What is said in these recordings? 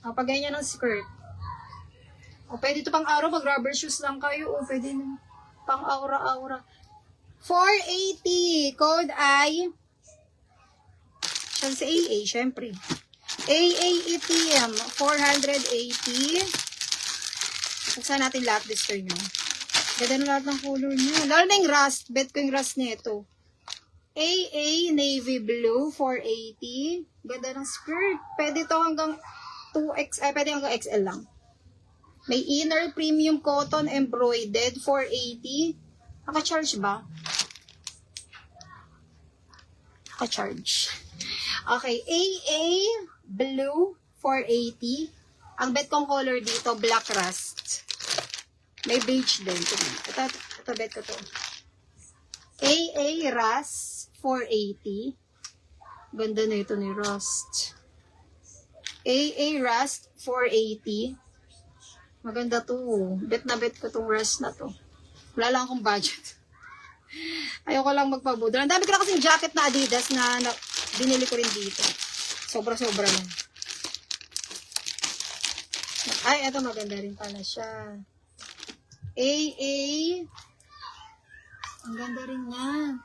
Pag ganyan ng skirt. O, pwede ito pang araw, mag rubber shoes lang kayo. O, pwede na. Pang aura-aura. 480. Code ay, siya sa AA, syempre. AA ETM, 480. Buksan natin lahat, lister nyo. Ganda na lahat ng color nyo. Lalo na yung rust. Bet ko yung rust nito. AA Navy Blue, 480. Ganda ng skirt. Pwede to hanggang 2X, pwede hanggang XL lang. May inner premium cotton embroidered, 480. Naka-charge ba? Naka-charge. Okay, AA Blue, 480. Ang bet kong color dito, black rust. May beige din. Ito bet ko to. AA Rust, 480. Ganda na ito ni Rust. AA Rust, 480. Maganda to. Bet na bet ko tong Rust na to. Wala lang akong budget. Ayoko lang magpabudol. Ang dami ko na kasing jacket na Adidas na binili ko rin dito. Sobra-sobra lang. Ay, ito maganda rin pala siya. AA. Ang ganda rin niya.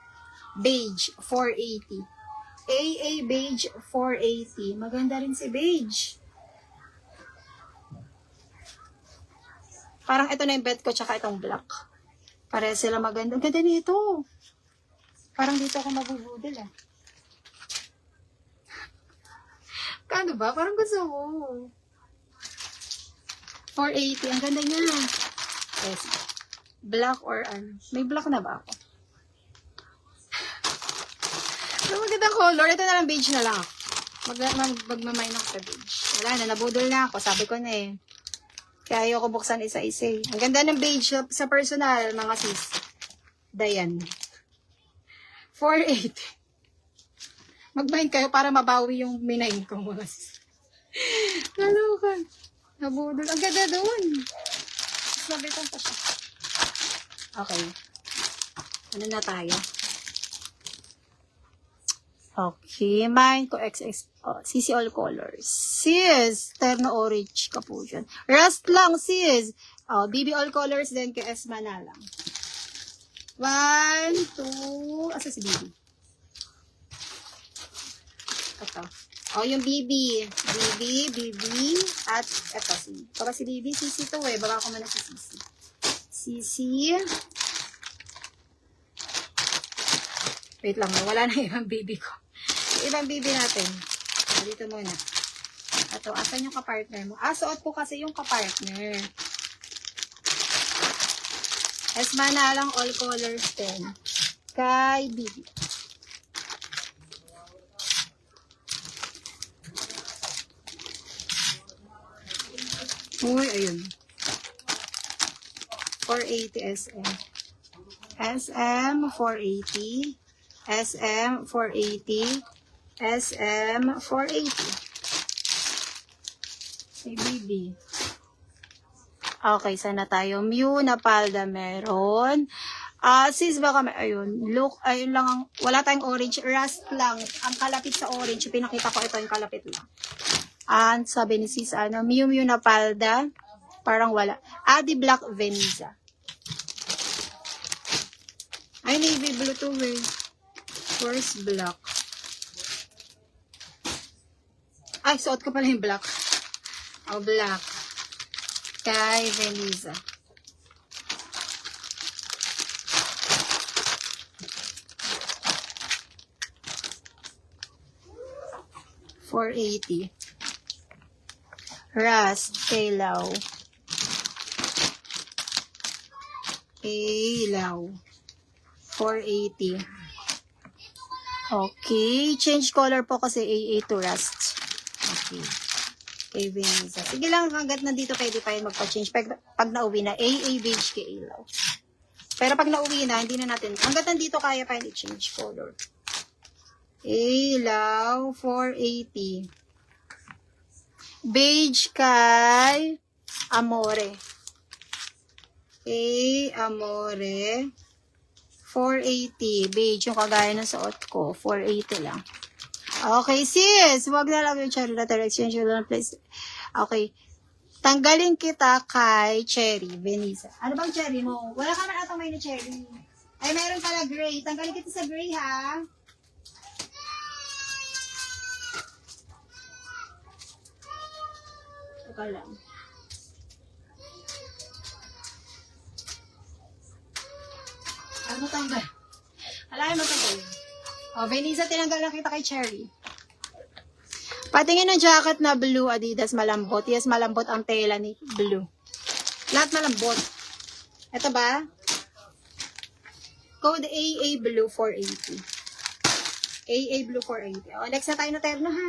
Beige, 480. AA Beige, 480. Maganda rin si Beige. Parang ito na yung bet ko, tsaka itong black. Pareha sila maganda. Ang ganda nito. Parang dito ako mabubudol ah. Kano ba? Parang gusto ko. 480. Ang ganda niya. Yes. Black or ano. May black na ba ako? Ang magandang color. Ito na lang beige na lang. Magmamine ako sa beige. Wala na. Nabudol na ako. Sabi ko na eh. Kaya ayoko buksan isa-isa eh. Ang ganda ng beige sa personal, mga sis. Dayan. 480. Mag-bind kayo para mabawi yung minain ko, mga sis. Lalo ka. Nabudol. Ang ganda doon. Sabitan pa siya. Okay. Ano na tayo? Okay. Mine ko XX. Oh, CC All Colors. Sis. Terno Orange ka po dyan. Rust lang, sis. Oh, BB All Colors din kay Esma na lang. 1, 2. Asa si BB? Ito. Oh, yung BB. BB. At ito. Para si BB, CC to eh. Baka ko muna si CC. CC. Wait lang. Wala na ibang BB ko. Yung ibang BB natin. Dito muna. Ito. Asan yung kapartner mo? Suot ko kasi yung kapartner. Esma na lang all colors din. Kay BB. Uy, ayun. 480 SM. SM 480. SM 480. SM 480. Hey, BB. Okay, sana tayo. Mew na palda meron. Sis, baka may, ayun. Look, ayun lang ang, wala tayong orange. Rust lang. Ang kalapit sa orange. Pinakita ko ito yung kalapit lang. Sabi ni sis, Mew na palda. Parang wala. Adi Black Veneza. Ay, navy blue to eh. First black. Ay, suot ko pala yung black. Oh, black. Kay Veneza. $480. Rust, Kailaw. Kailaw. $480. Okay. Change color po kasi AA to Rust. Okay. Kay Veneza. Sige lang, hanggat nandito pwede pa yun magpa-change. Pag nauwi na, AA beige Kailaw. Pero pag nauwi na, hindi na natin. Hanggat nandito kaya pa yun i-change color. Kailaw, $480. Beige kay Amore. Amore. $480. Beige yung kagaya ng suot ko. $480 lang. Okay, sis. Wag na lang yung charity letter exchange. Place. Okay. Tanggalin kita kay Cherry, Venisa. Ano bang cherry mo? Wala ka man atang may na cherry. Ay, meron pala gray. Tanggalin kita sa gray, ha? Ito lang. Ano tanggal? Alahin mo tanggal. O, Venisa, tinanggal lang kita kay Cherry. Patingin ng jacket na blue, Adidas, malambot. Yes, malambot ang tela ni blue. Lahat malambot. Ito ba? Code AA Blue 480. AA Blue 480. O, next na tayo na terno, ha?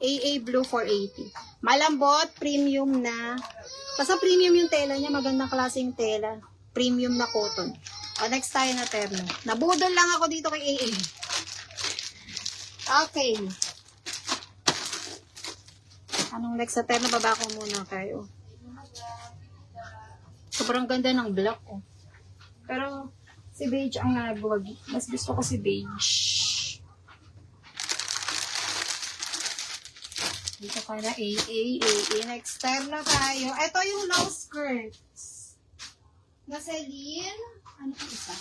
AA Blue 480. Malambot, premium na. Basta premium yung tela niya. Magandang klaseng tela. Premium na cotton. O, next tayo na terno. Nabudol lang ako dito kay AA. Okay. Anong next na terno? Baba ko muna kayo. Sobrang ganda ng black, oh. Pero, si beige ang nagwagi. Mas gusto ko si beige. Dito ka na, AA. Next terno tayo. Ito yung long skirts. Na Celine. Ano ito isa?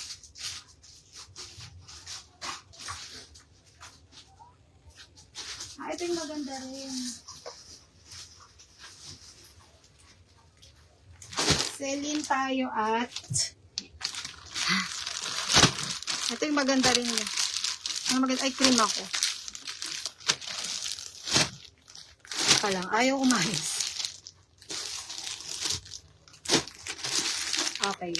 Ito yung maganda rin. Celine tayo at ito yung maganda rin niya. Ang maganda, ay cream ako. Saka lang, ayaw umayos. Okay.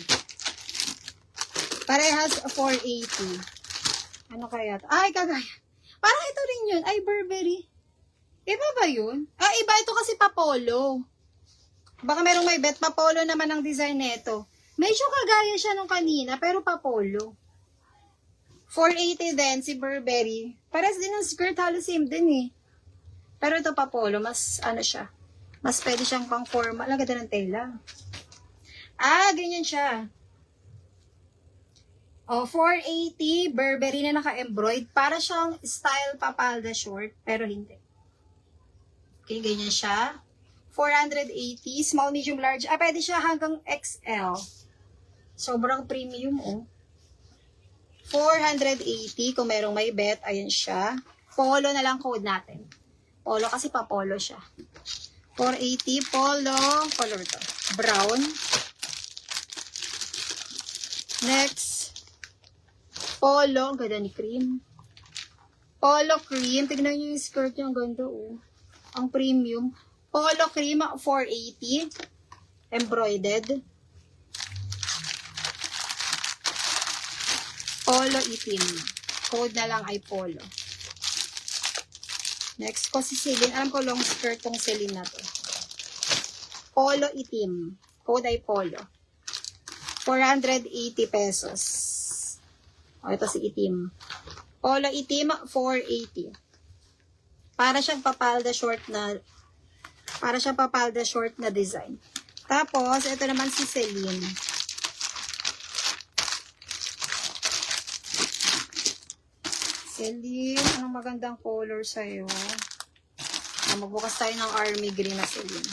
Parehas 480. Ano kaya? Ay, kagaya. Parang ito rin yun. Ay, Burberry. Iba ba yun? Ah, iba ito kasi papolo. Baka merong may bet, papolo naman ang design nito. Medyo kagaya siya nung kanina, pero papolo. 480 din, si Burberry. Pares din ang skirt, halos same din eh. Pero ito papolo, mas ano siya. Mas pwede siyang pang formal. Ang ganda ng tela. Ah, ganyan siya. Oh, 480, Burberry na naka-embroid. Para siyang style papalda short, pero hindi. Okay, ganyan siya. 480, small, medium, large. Ah, pwede siya hanggang XL. Sobrang premium, oh. 480, kung merong may bet, ayan siya. Polo na lang code natin. Polo kasi pa-polo siya. 480, polo, color to. Brown. Next, polo, ang ganda ni cream. Polo cream, tignan nyo yung skirt niya, ang ganda, oh. Ang premium. Polo cream, 480. Embroidered. Polo itim. Code na lang ay polo. Next ko si Celine. Alam ko long skirt tong Celine na to. Polo itim. Code ay polo. 480 pesos. O, ito si itim. Polo itim, 480. Para siyang papalda short na design. Tapos, ito naman si Celine. Celine, anong magandang color sa'yo? Magbukas tayo ng army green na Celine.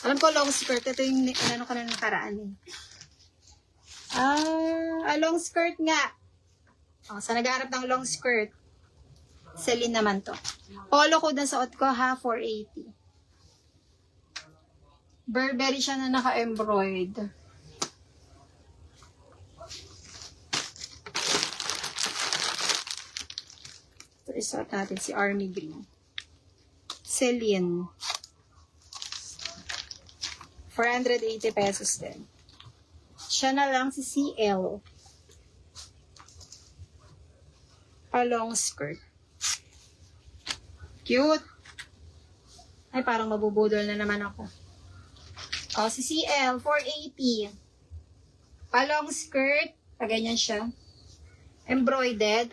Alam ko long skirt. Ito yung ano ka na nakaraan eh. Long skirt nga. O, sa naghahanap ng long skirt. Celine naman to. Polo ko na suot ko ha, 480. Burberry siya na naka-embroid. Ito isuot natin si army green. Celine. 480 pesos din. Siya na lang si CL. A long skirt. Cute. Ay, parang mabubudol na naman ako. O, si CL, 480. A long skirt. Ganyan siya. Embroidered.